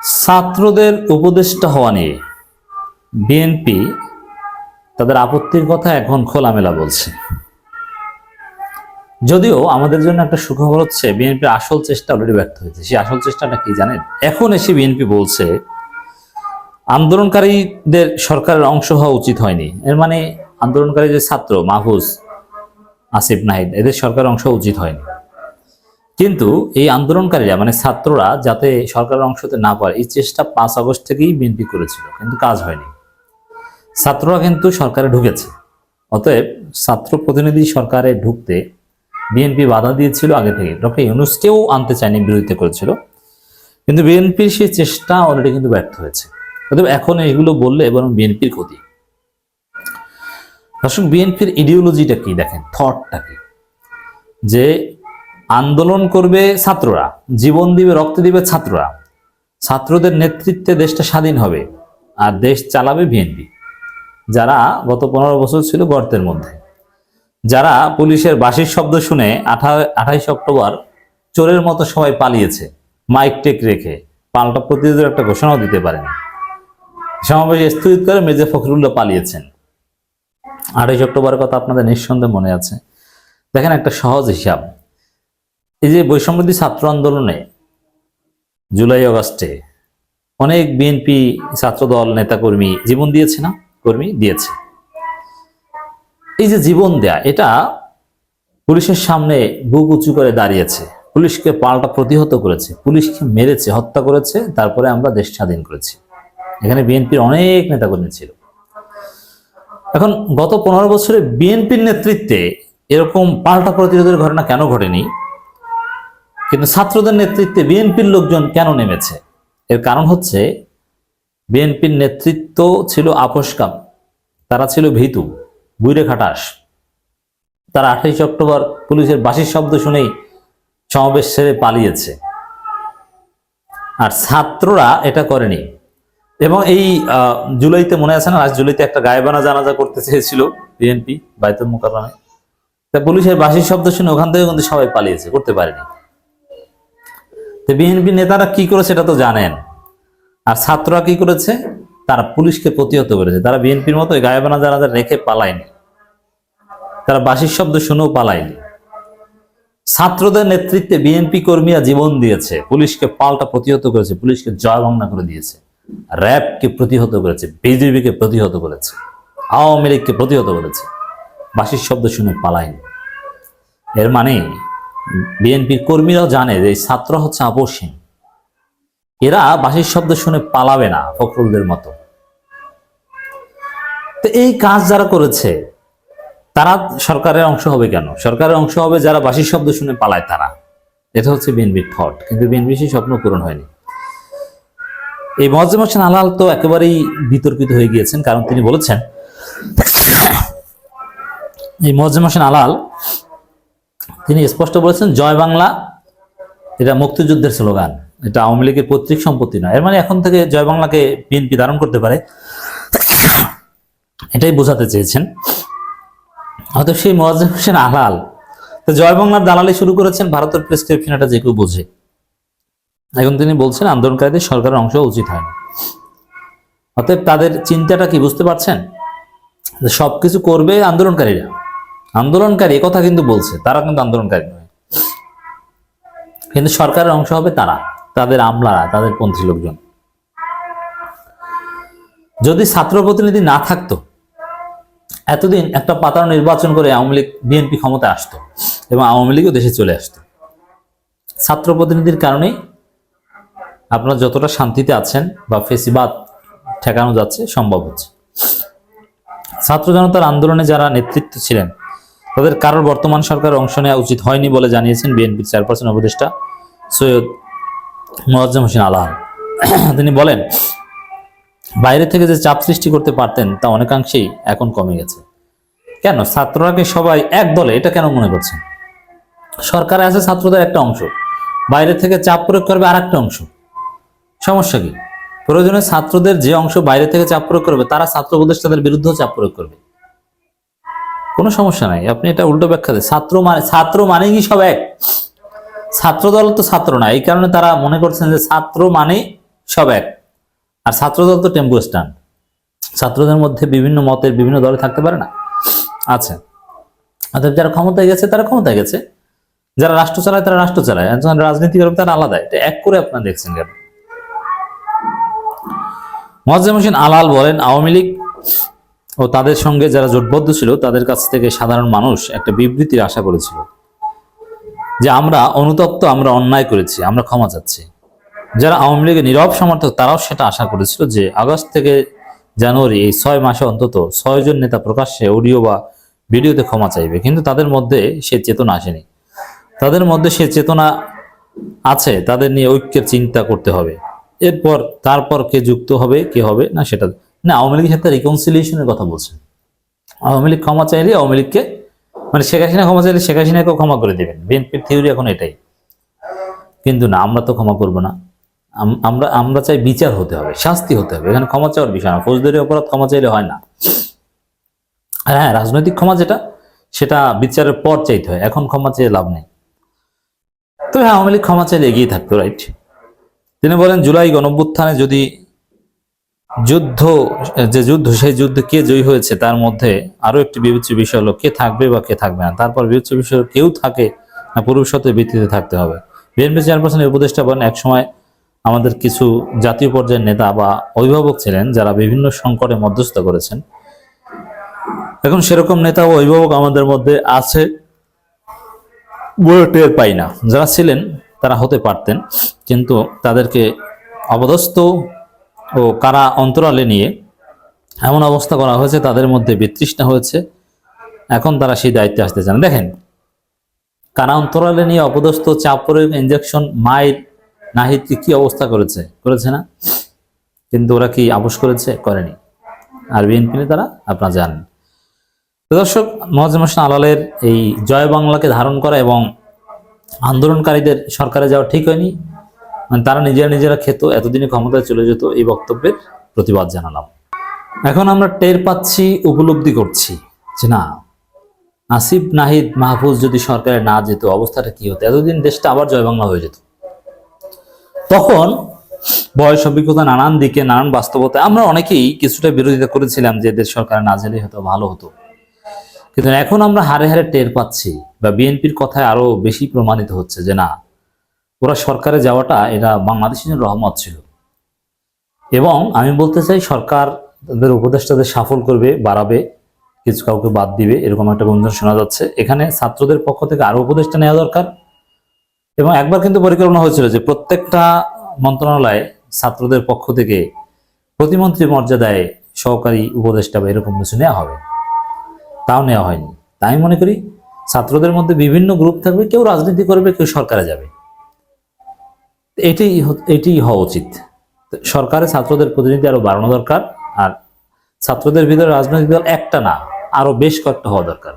ছাত্রদের উপদেষ্টা হওয়া নিয়ে বিএনপি তাদের আপত্তির কথা এখন খোলামেলা বলছে। যদিও আমাদের জন্য একটা সুখবর হচ্ছে বিএনপির আসল চেষ্টা অলরেডি ব্যর্থ হয়েছে। সেই আসল চেষ্টাটা কি জানেন? এখন এসে বিএনপি বলছে আন্দোলনকারীদের সরকারের অংশ হওয়া উচিত হয়নি। এর মানে আন্দোলনকারী যে ছাত্র মাহফুজ, আসিফ নাহিদ, এদের সরকারের অংশ উচিত হয়নি। কিন্তু এই আন্দোলনকারীরা মানে ছাত্ররা যাতে সরকারের অংশ হতে না পারে, এই চেষ্টা 5 আগস্ট থেকেই বিএনপি করেছিল, কিন্তু কাজ হয়নি। ছাত্ররা কিন্তু সরকারে ঢুকেছে। অতএব ছাত্র প্রতিনিধি সরকারে ঢুকতে বিএনপি বাধা দিয়েছিল আগে থেকে। ডক্টর ইউনূসকেও আনতে চায়নি, বিরোধিতা করেছিল। কিন্তু বিএনপির সেই চেষ্টা অলরেডি কিন্তু ব্যর্থ হয়েছে। অতএব এখন এগুলো বললে বরং বিএনপির ক্ষতি। দর্শক, বিএনপির ইডিওলজিটা কি দেখেন, থটটা কি, যে আন্দোলন করবে ছাত্ররা, জীবন দিবে, রক্ত দিবে ছাত্ররা, ছাত্রদের নেতৃত্বে দেশটা স্বাধীন হবে, আর দেশ চালাবে বিএনপি, যারা গত 15 বছর ছিল গর্তের মধ্যে, যারা পুলিশের বাঁশির শব্দ শুনে 28 অক্টোবর চোরের মতো সবাই পালিয়েছে, মাইক টেক রেখে পাল্টা প্রতিরোধের একটা ঘোষণাও দিতে পারেনি, সমাবেশ স্থগিত করে মির্জা ফখরুল্লাহ পালিয়েছেন। 28 অক্টোবরের কথা আপনাদের নিঃসন্দেহে মনে আছে। দেখেন একটা সহজ হিসাব, এই যে বৈষম্যবিরোধী ছাত্র আন্দোলনে জুলাই আগস্টে অনেক বিএনপি ছাত্রদল নেতাকর্মী জীবন দিয়েছে না? কর্মী দিয়েছে। এই যে জীবন দেয়া, এটা পুলিশের সামনে বুক উঁচু করে দাঁড়িয়েছে, পুলিশকে পাল্টা প্রতিহত করেছে, পুলিশকে মেরেছে, হত্যা করেছে, তারপরে আমরা দেশ স্বাধীন করেছি। এখানে বিএনপির অনেক নেতাকর্মী ছিল। এখন গত 15 বছরে বিএনপির নেতৃত্বে এরকম পাল্টা প্রতিরোধের ঘটনা কেন ঘটেনি? কিন্তু ছাত্রদের নেতৃত্বে বিএনপির লোকজন কেন নেমেছে? এর কারণ হচ্ছে বিএনপির নেতৃত্ব ছিল আপোষকাম, তারা ছিল ভীতু, বুইরে খাটাস। তারা 28 অক্টোবর পুলিশের বাঁশির শব্দ শুনেই সমাবেশ ছেড়ে পালিয়েছে, আর ছাত্ররা এটা করেনি। এবং এই জুলাইতে মনে আছে না, জুলাইতে একটা গায়েবানা জানাজা করতে চেয়েছিল বিএনপি বাইতুল মুকাররমে, তা পুলিশের বাঁশির শব্দ শুনে ওখান থেকে কিন্তু সবাই পালিয়েছে, করতে পারেনি। তো বিএনপি নেতারা কি করেছে এটা তো জানেন। আর ছাত্ররা কি করেছে? তারা পুলিশকে প্রতিহত করেছে। তারা বিএনপির মতো গায়েবানা জানাজা রেখে পালায়নি, তারা বাঁশির শব্দ শুনেও পালায়নি। ছাত্রদের নেতৃত্বে বিএনপি কর্মীরা জীবন দিয়েছে, পুলিশকে পাল্টা প্রতিহত করেছে, পুলিশকে জয় বাংলা করে দিয়েছে, র্যাবকে প্রতিহত করেছে, বিজেপিকে প্রতিহত করেছে, আওয়ামী লীগকে প্রতিহত করেছে, বাঁশির শব্দ শুনে পালায়নি। এর মানে বিএনপির কর্মীরাও জানে যে ছাত্র হচ্ছে আপোষহীন, এরা বাঁশির শব্দ শুনে পালাবে না ফখরুলদের মতো। তো এই কাজ যারা করেছে তারা সরকারের অংশ হবে কেন? সরকারের অংশ হবে যারা বাঁশির শব্দ শুনে পালায় তারা। এটা হচ্ছে বিএনপির থট। কিন্তু বিএনপির সেই স্বপ্ন পূরণ হয়নি। এই মোয়াজ্জেম হোসেন আলাল তো একেবারেই বিতর্কিত হয়ে গিয়েছেন, কারণ তিনি বলেছেন, এই মোয়াজ্জেম হোসেন আলাল তিনি স্পষ্ট বলেছেন জয় বাংলা এটা মুক্তিযুদ্ধের স্লোগান, এটা আওয়ামী লীগের পৈতৃক সম্পত্তি নয়। এর মানে এখন থেকে জয় বাংলাকে বিএনপি ধারণ করতে পারে, এটাই বোঝাতে চেয়েছেন। হয়তো সেই মোয়াজ্জেম হোসেন আলাল তো জয় বাংলার দালালি শুরু করেছেন, ভারতের প্রেসক্রিপশন এটা যে কেউ বোঝে। এখন তিনি বলছেন আন্দোলনকারীদের সরকারের অংশ উচিত হয়। অতএব তাদের চিন্তাটা কি বুঝতে পারছেন? সবকিছু করবে আন্দোলনকারীরা। আন্দোলনকারী কথা কিন্তু বলছে, তারা কিন্তু আন্দোলনকারী নয়, কিন্তু সরকারের অংশ হবে তারা, তাদের আমলারা, তাদের পন্থী লোকজন। যদি ছাত্র প্রতিনিধি না থাকতো, এতদিন একটা পাতার নির্বাচন করে আওয়ামী লীগ বিএনপি ক্ষমতায় আসতো এবং আওয়ামী লীগও দেশে চলে আসতো। ছাত্র প্রতিনিধির কারণেই আপনারা যতটা শান্তিতে আছেন বা ফেসিবাদ ঠেকানো যাচ্ছে সম্ভব হচ্ছে। ছাত্র জনতার আন্দোলনে যারা নেতৃত্ব ছিলেন তাদের কারোর বর্তমান সরকারের অংশ নেওয়া উচিত হয়নি বলে জানিয়েছেন বিএনপির চেয়ারপারসন উপদেষ্টা সৈয়দ মোয়াজ্জেম হোসেন আলাল। তিনি বলেন, বাইরে থেকে যে চাপ সৃষ্টি করতে পারতেন তা অনেকাংশেই এখন কমে গেছে। কেন? ছাত্ররাকে সবাই এক দলে, এটা কেন মনে করছেন? সরকারে আছে ছাত্রদের একটা অংশ, বাইরে থেকে চাপ প্রয়োগ করবে আর একটা অংশ, সমস্যা কি? প্রয়োজনে ছাত্রদের যে অংশ বাইরে থেকে চাপ প্রয়োগ করবে তারা ছাত্র উপদেষ্টাদের বিরুদ্ধেও চাপ প্রয়োগ করবে, কোনো সমস্যা নাই। আপনি এটা উল্টো ব্যাখ্যা দেন। ছাত্র মানে কি সব এক? ছাত্র দল তো ছাত্র না, এই কারণে তারা মনে করছেন যে ছাত্র মানে সব এক। আর ছাত্রদল তো টেম্পো স্ট্যান্ড। ছাত্রদের মধ্যে বিভিন্ন মতের বিভিন্ন দলে থাকতে পারে না? আচ্ছা, অর্থাৎ যারা ক্ষমতায় গেছে তারা ক্ষমতায় গেছে, যারা রাষ্ট্র চালায় তারা রাষ্ট্র চালায়, একজন রাজনীতি করবে তারা আলাদা। এটা এক করে আপনারা দেখছেন কেন? মোয়াজ্জেম হোসেন আলাল বলেন, আওয়ামী লীগ ও তাদের সঙ্গে যারা জোটবদ্ধ ছিল তাদের কাছ থেকে সাধারণ মানুষ একটা বিবৃতির আশা করেছিল যে আমরা অনুতপ্ত, আমরা অন্যায় করেছি, আমরা ক্ষমা চাচ্ছি। যারা আওয়ামী লীগের নীরব সমর্থক তারাও সেটা আশা করেছিল যে আগস্ট থেকে জানুয়ারি এই 6 মাসে অন্তত 6 জন নেতা প্রকাশ্যে অডিও বা ভিডিওতে ক্ষমা চাইবে, কিন্তু তাদের মধ্যে সে চেতনা আসেনি। তাদের মধ্যে সে চেতনা আছে, তাদের নিয়ে ঐক্যের চিন্তা করতে হবে। তারপর কে যুক্ত হবে কে হবে না সেটা না। আওয়ামী লীগের সাথে রিকনসিলিয়েশনের কথা বলছেন। আওয়ামী লীগ ক্ষমা চাইলে আওয়ামী লীগকে, মানে শেখ হাসিনা ক্ষমা চাইলে শেখ হাসিনাকেও ক্ষমা করে দেবেন। বিএনপির থিওরি এখন এটাই। কিন্তু না, আমরা তো ক্ষমা করবো না। আমরা চাই বিচার হতে হবে, শাস্তি হতে হবে। এখানে ক্ষমা চাওয়ার বিষয় না, ফৌজদারি অপরাধ ক্ষমা চাইলে হয় না। হ্যাঁ, রাজনৈতিক ক্ষমা যেটা, সেটা বিচারের পর চাইতে হয়, এখন ক্ষমা চেয়ে লাভ নেই। তো হ্যাঁ, আওয়ামী লীগ ক্ষমা চাইলে এগিয়ে থাকতো, রাইট। তিনি বলেন, জুলাই গণঅভ্যুত্থানে যদি যুদ্ধ সেই যুদ্ধে কে জয়ী হয়েছে তার মধ্যে আরো একটি বিবেচ্য বিষয় হলো কে থাকবে বা কে থাকবে না। তারপর বিবেচ্য বিষয় কেউ থাকে না পুরুষত্বের ভিত্তিতে থাকতে হবে। বিএনপি চেয়ারপারসনের উপদেষ্টা বলেন, একসময় আমাদের কিছু জাতীয় পর্যায়ের নেতা বা অভিভাবক ছিলেন যারা বিভিন্ন সংকটে মধ্যস্থতা করেছেন। এখন সেরকম নেতা ও অভিভাবক আমাদের মধ্যে আছে বলে টের পাই না। যারা ছিলেন তারা হতে পারতেন, কিন্তু তাদেরকে অপদস্থ ও কারা অন্তরালে নিয়ে এমন অবস্থা করা হয়েছে, তাদের মধ্যে বিতৃষ্ণা হয়েছে। এখন তারা সেই দায়িত্বে আসতে চান। দেখেন, কারা অন্তরালে নিয়ে অপদস্থ, চাপ প্রয়োগ, ইনজেকশন, মাইর, নাহিদকে কি অবস্থা করেছে না? কিন্তু ওরা কি আপোষ করেনি। আর বিএনপি তারা আপনারা জানেন। দর্শক, মোয়াজ্জেম হোসেন আলালের এই জয় বাংলাকে ধারণ করা এবং আন্দোলনকারীদের সরকারে যাওয়া ঠিক হয়নি, মানে তারা নিজেরা খেত, এতদিনে ক্ষমতায় চলে যেত, এই বক্তব্যের প্রতিবাদ জানালাম। এখন আমরা টের পাচ্ছি, উপলব্ধি করছি যে না, আসিফ, নাহিদ, মাহফুজ যদি সরকারে না যেত অবস্থাটা কি হতো। এতদিন দেশটা আবার জয় বাংলা হয়ে যেত। তখন বয়স, অভিজ্ঞতা, নানান দিকে, নানান বাস্তবতা, আমরা অনেকেই কিছুটা বিরোধিতা করেছিলাম যে দেশ সরকারে না গেলে হয়তো ভালো হতো। কিন্তু এখন আমরা হারে হারে টের পাচ্ছি, বা বিএনপির কথায় আরো বেশি প্রমাণিত হচ্ছে যে না, ওরা সরকারে যাওয়াটা এটা বাংলাদেশের জন্য রহমত ছিল। এবং আমি বলতে চাই, সরকার তাদের উপদেষ্টাদের সাফল করবে, বাড়াবে, কিছু কাউকে বাদ দিবে, এরকম একটা গুঞ্জন শোনা যাচ্ছে। এখানে ছাত্রদের পক্ষ থেকে আরো উপদেষ্টা নেওয়া দরকার। এবং একবার কিন্তু পরিকল্পনা হয়েছিল যে প্রত্যেকটা মন্ত্রণালয়ে ছাত্রদের পক্ষ থেকে প্রতিমন্ত্রী মর্যাদায় সহকারী উপদেষ্টা বা এরকম কিছু নেওয়া হবে, তাও নেওয়া হয়নি। তাই আমি মনে করি ছাত্রদের মধ্যে বিভিন্ন গ্রুপ থাকবে, কেউ রাজনীতি করবে, কেউ সরকারে যাবে। এটি হওয়া উচিত। সরকারে ছাত্রদের প্রতিনিধি আরো বাড়ানো দরকার। আর ছাত্রদের ভিতরে রাজনৈতিক দল একটা না, আরো বেশ কয়েকটা হওয়া দরকার।